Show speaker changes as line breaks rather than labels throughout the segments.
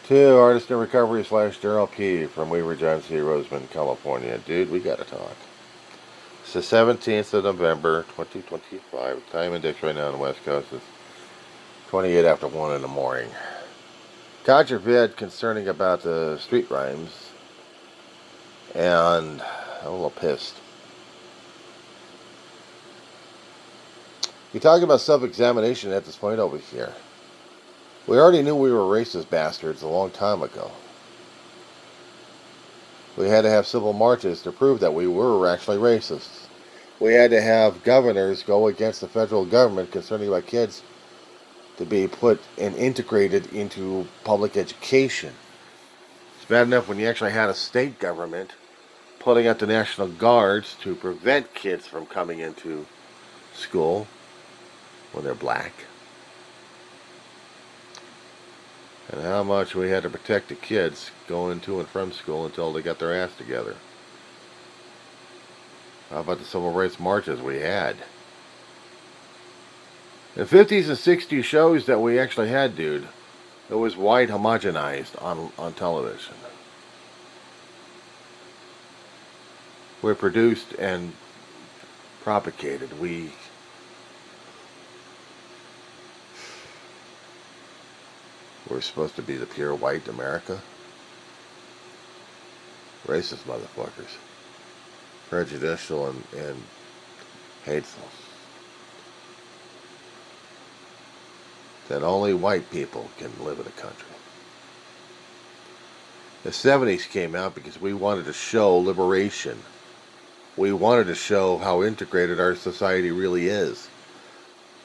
To artist in recovery / Darryl P. from Weaver, John C. Roseman, California. Dude, we gotta talk. It's the 17th of November, 2025. Time index right now on the West Coast is 28 after 1 in the morning. Contra vid concerning about the street rhymes, and I'm a little pissed. You talk about self-examination at this point over here. We already knew we were racist bastards a long time ago. We had to have civil marches to prove that we were actually racists. We had to have governors go against the federal government concerning about kids to be put and integrated into public education. It's bad enough when you actually had a state government putting out the National Guards to prevent kids from coming into school when they're black. And how much we had to protect the kids going to and from school until they got their ass together. How about the civil rights marches we had? The 50s and 60s shows that we actually had, dude, it was white homogenized on television. We're produced and propagated. We're supposed to be the pure white America. Racist motherfuckers. Prejudicial and hateful. That only white people can live in a country. The 70s came out because we wanted to show liberation. We wanted to show how integrated our society really is.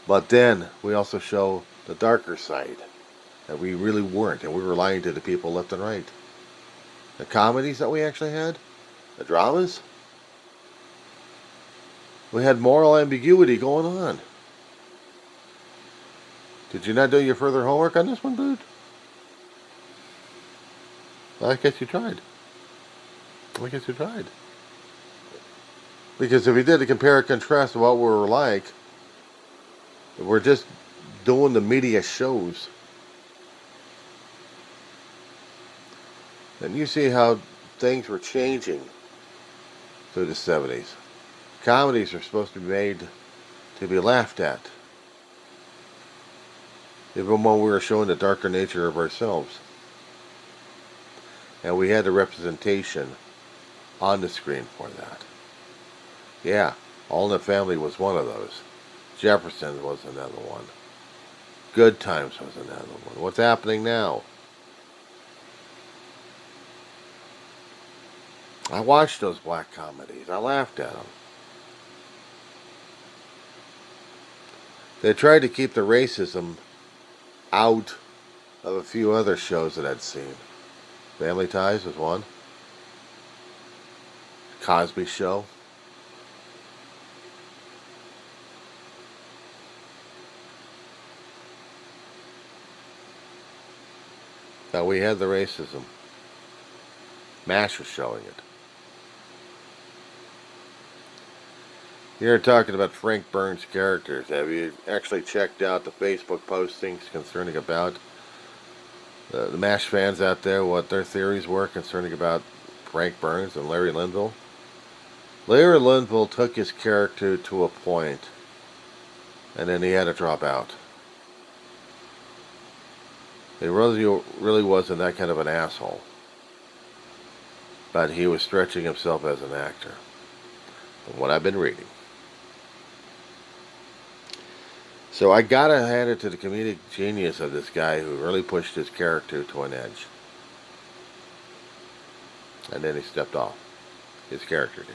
But then we also show the darker side. That we really weren't, and we were lying to the people left and right. The comedies that we actually had, the dramas, we had moral ambiguity going on. Did you not do your further homework on this one, dude? I guess you tried. Because if you did a compare and contrast of what we were like, we're just doing the media shows. And you see how things were changing through the 70s. Comedies are supposed to be made to be laughed at. Even when we were showing the darker nature of ourselves. And we had the representation on the screen for that. Yeah, All in the Family was one of those. Jefferson was another one. Good Times was another one. What's happening now? I watched those black comedies. I laughed at them. They tried to keep the racism out of a few other shows that I'd seen. Family Ties was one. Cosby Show. Now we had the racism. MASH was showing it. You're talking about Frank Burns' characters. Have you actually checked out the Facebook postings concerning about the MASH fans out there, what their theories were concerning about Frank Burns and Larry Linville? Larry Linville took his character to a point, and then he had to drop out. He really wasn't that kind of an asshole, but he was stretching himself as an actor, from what I've been reading. So I gotta hand it to the comedic genius of this guy who really pushed his character to an edge. And then he stepped off. His character did.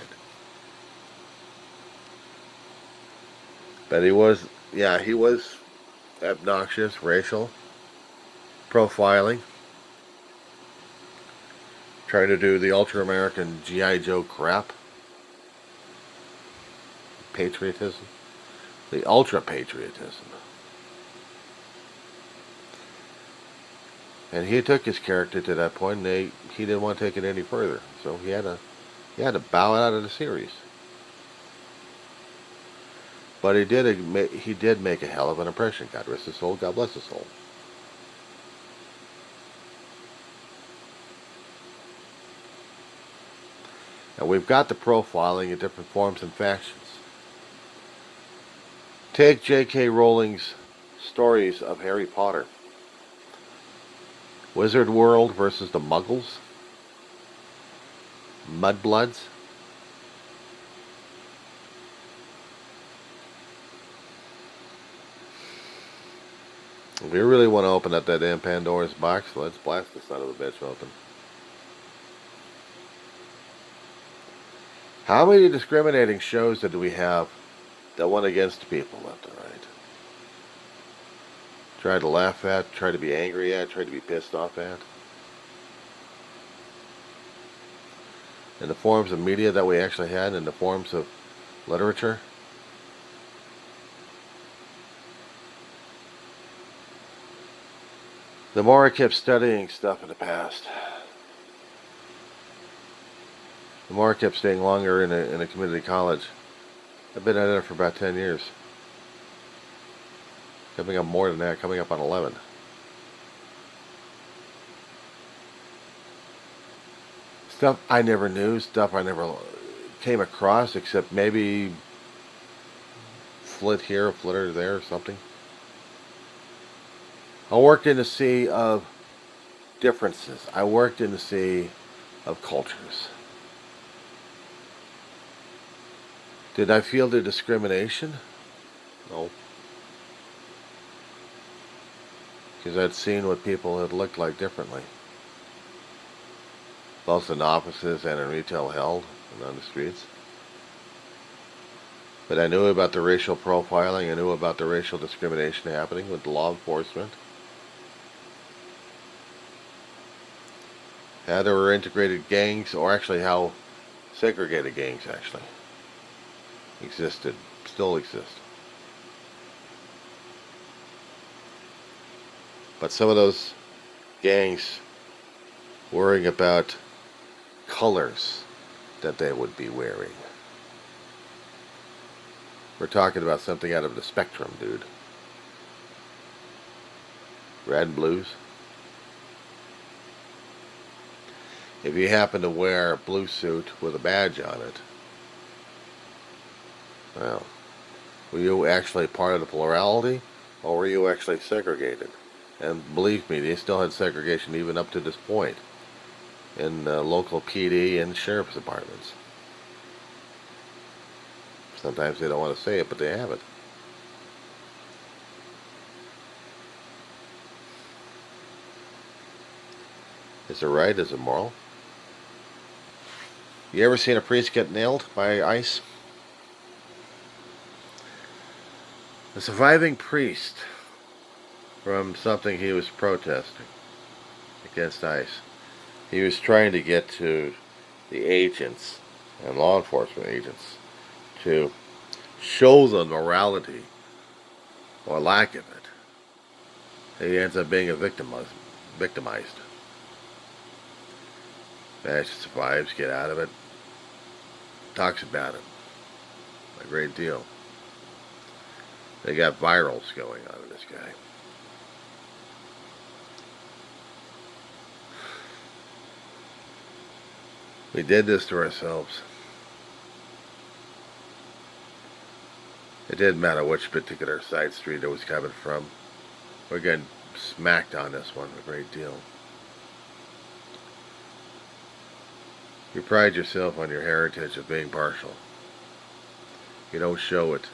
But he was obnoxious, racial, profiling, trying to do the ultra-American G.I. Joe crap, patriotism. The ultra-patriotism. And he took his character to that point, and he didn't want to take it any further. So he had to bow out of the series. But he did make a hell of an impression. God rest his soul, God bless his soul. And we've got the profiling in different forms and factions. Take J.K. Rowling's stories of Harry Potter. Wizard World versus the Muggles. Mudbloods. If you really want to open up that damn Pandora's box, let's blast the son of a bitch open. How many discriminating shows do we have that went against people left and right? Try to laugh at, try to be angry at, try to be pissed off at. In the forms of media that we actually had, in the forms of literature. The more I kept studying stuff in the past, the more I kept staying longer in a community college. I've been at it for about 10 years. Coming up more than that, coming up on 11. Stuff I never knew, stuff I never came across, except maybe flit here, flitter there, or something. I worked in the sea of differences. I worked in the sea of cultures. Did I feel the discrimination? No. Because I'd seen what people had looked like differently. Both in offices and in retail held and on the streets. But I knew about the racial profiling. I knew about the racial discrimination happening with law enforcement. How there were integrated gangs, or actually how segregated gangs actually existed, still exist. But some of those gangs worrying about colors that they would be wearing. We're talking about something out of the spectrum, dude. Red and blues. If you happen to wear a blue suit with a badge on it, well, were you actually part of the plurality, or were you actually segregated? And believe me, they still had segregation even up to this point in local PD and sheriff's departments. Sometimes they don't want to say it, but they have it. Is it right? Is it moral? You ever seen a priest get nailed by ice? A surviving priest from something he was protesting against ICE. He was trying to get to the agents and law enforcement agents to show the morality or lack of it. He ends up being victimized. Managed to survive, get out of it, talks about it a great deal. They got virals going on in this guy. We did this to ourselves. It didn't matter which particular side street it was coming from. We're getting smacked on this one a great deal. You pride yourself on your heritage of being partial. You don't show it.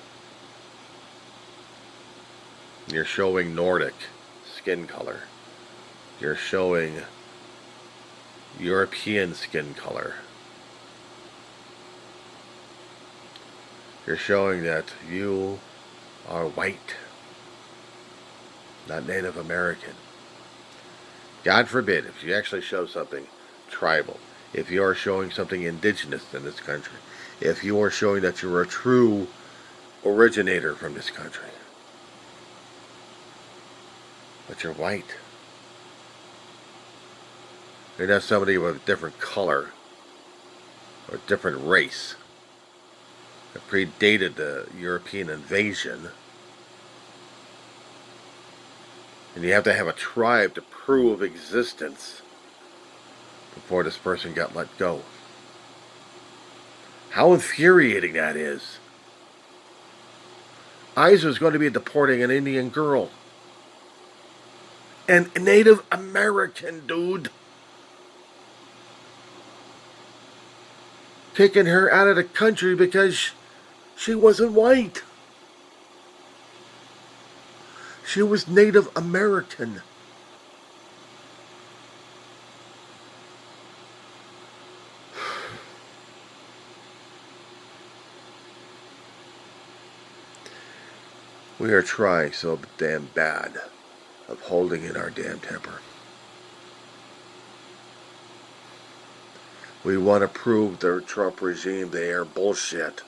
You're showing Nordic skin color. You're showing European skin color. You're showing that you are white, not Native American. God forbid, if you actually show something tribal, if you are showing something indigenous in this country, if you are showing that you're a true originator from this country, but you're white. You're not somebody with a different color or a different race that predated the European invasion. And you have to have a tribe to prove existence before this person got let go. How infuriating that is. ICE was going to be deporting an Indian girl. And a Native American, dude. Taking her out of the country because she wasn't white. She was Native American. We are trying so damn bad of holding in our damn temper. We want to prove the Trump regime they are bullshit.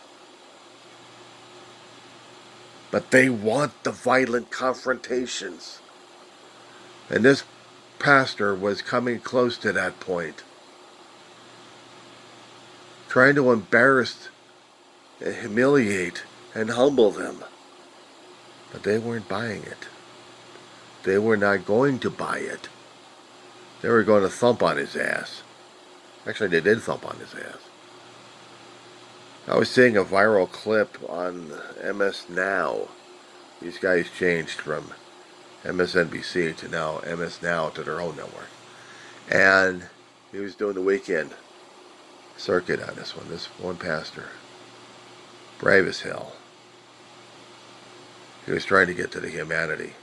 But they want the violent confrontations. And this pastor was coming close to that point. Trying to embarrass, and humiliate, and humble them. But they weren't buying it. They were not going to buy it. They were going to thump on his ass. Actually, they did thump on his ass. I was seeing a viral clip on MS Now. These guys changed from MSNBC to now MS Now to their own network. And he was doing the weekend circuit on this one. This one pastor. Brave as hell. He was trying to get to the humanity.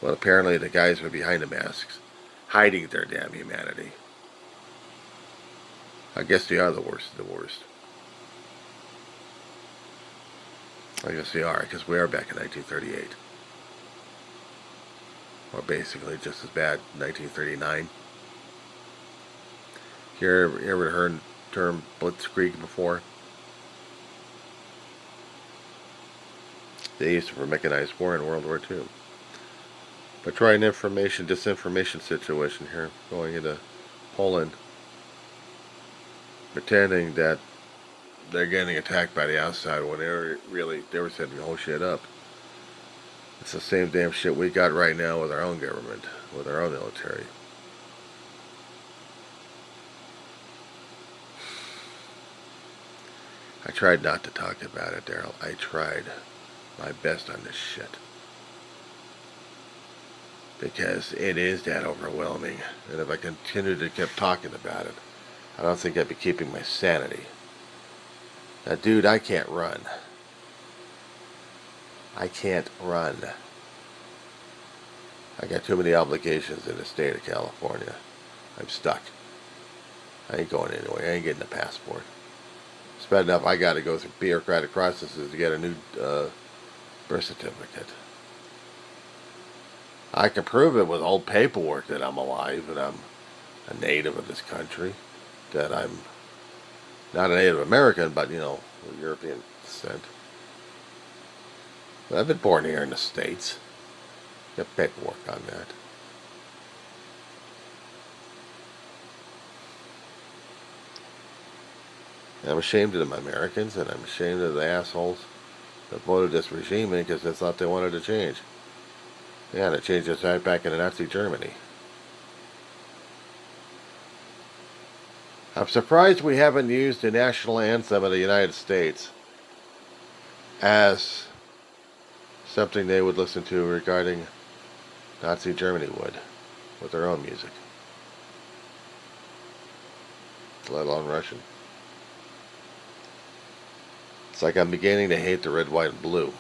Well, apparently the guys were behind the masks, hiding their damn humanity. I guess they are the worst of the worst. I guess they are, because we are back in 1938. Or basically just as bad, 1939. You ever heard the term blitzkrieg before? They used it for mechanized war in World War II. But try an disinformation situation here, going into Poland, pretending that they're getting attacked by the outside when they were setting the whole shit up. It's the same damn shit we got right now with our own government, with our own military. I tried not to talk about it, Darryl. I tried my best on this shit. Because it is that overwhelming. And if I continued to keep talking about it, I don't think I'd be keeping my sanity. Now, dude, I can't run. I can't run. I got too many obligations in the state of California. I'm stuck. I ain't going anywhere. I ain't getting a passport. It's bad enough I got to go through bureaucratic processes to get a new birth certificate. I can prove it with old paperwork that I'm alive, that I'm a native of this country, that I'm not a Native American, but, European descent. But I've been born here in the States. Got paperwork on that. And I'm ashamed of the Americans, and I'm ashamed of the assholes that voted this regime in because they thought they wanted to change. Yeah, they changed us right back into Nazi Germany. I'm surprised we haven't used the national anthem of the United States as something they would listen to regarding Nazi Germany would, with their own music. Let alone Russian. It's like I'm beginning to hate the red, white, and blue.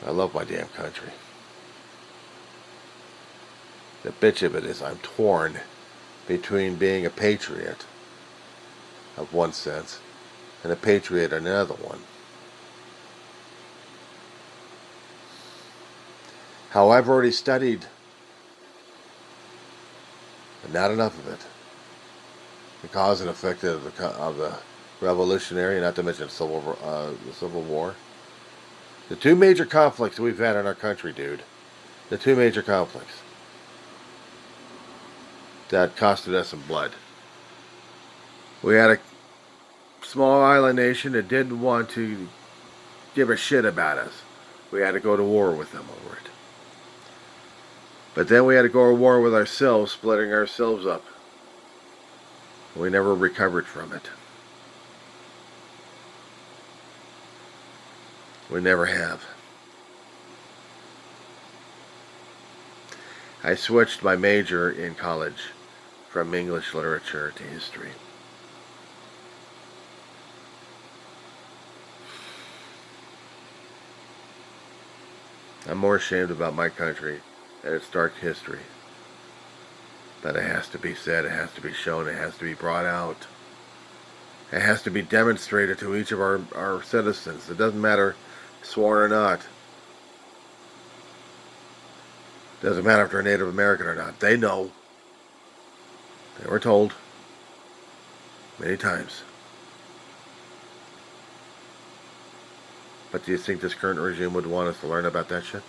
I love my damn country. The bitch of it is I'm torn between being a patriot of one sense and a patriot in another one. How I've already studied, but not enough of it. The cause and effect of the revolutionary, not to mention the Civil War. The two major conflicts we've had in our country, dude. The two major conflicts that costed us some blood. We had a small island nation that didn't want to give a shit about us. We had to go to war with them over it. But then we had to go to war with ourselves, splitting ourselves up. We never recovered from it. We never have. I switched my major in college from English literature to history. I'm more ashamed about my country and its dark history. But it has to be said, it has to be shown, it has to be brought out. It has to be demonstrated to each of our citizens. It doesn't matter sworn or not. It doesn't matter if they're Native American or not. They know. They were told many times. But do you think this current regime would want us to learn about that shit?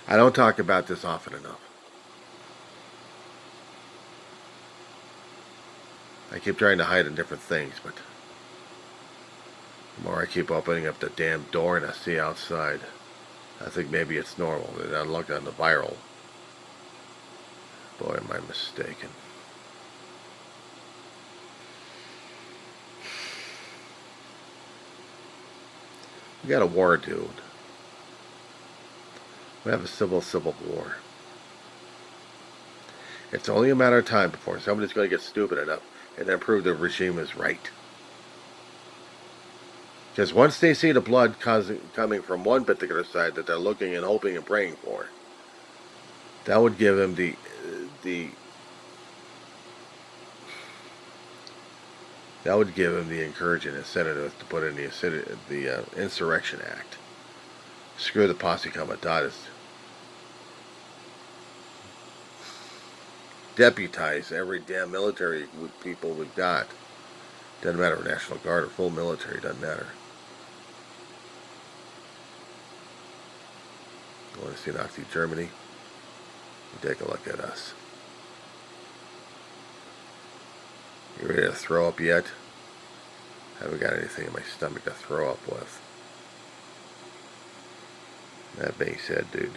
I don't talk about this often enough. I keep trying to hide in different things, but the more I keep opening up the damn door and I see outside, I think maybe it's normal. And I look on the viral. Boy, am I mistaken. We got a war, dude. We have a civil war. It's only a matter of time before somebody's going to get stupid enough and then prove the regime is right. Because once they see the blood coming from one particular side that they're looking and hoping and praying for, that would give them the encouraging incentive to put in the Insurrection Act. Screw the posse comitatus. Deputize every damn military people we've got. Doesn't matter if National Guard or full military, doesn't matter. You want to see Nazi Germany? You take a look at us. You ready to throw up yet? I haven't got anything in my stomach to throw up with. That being said, dude,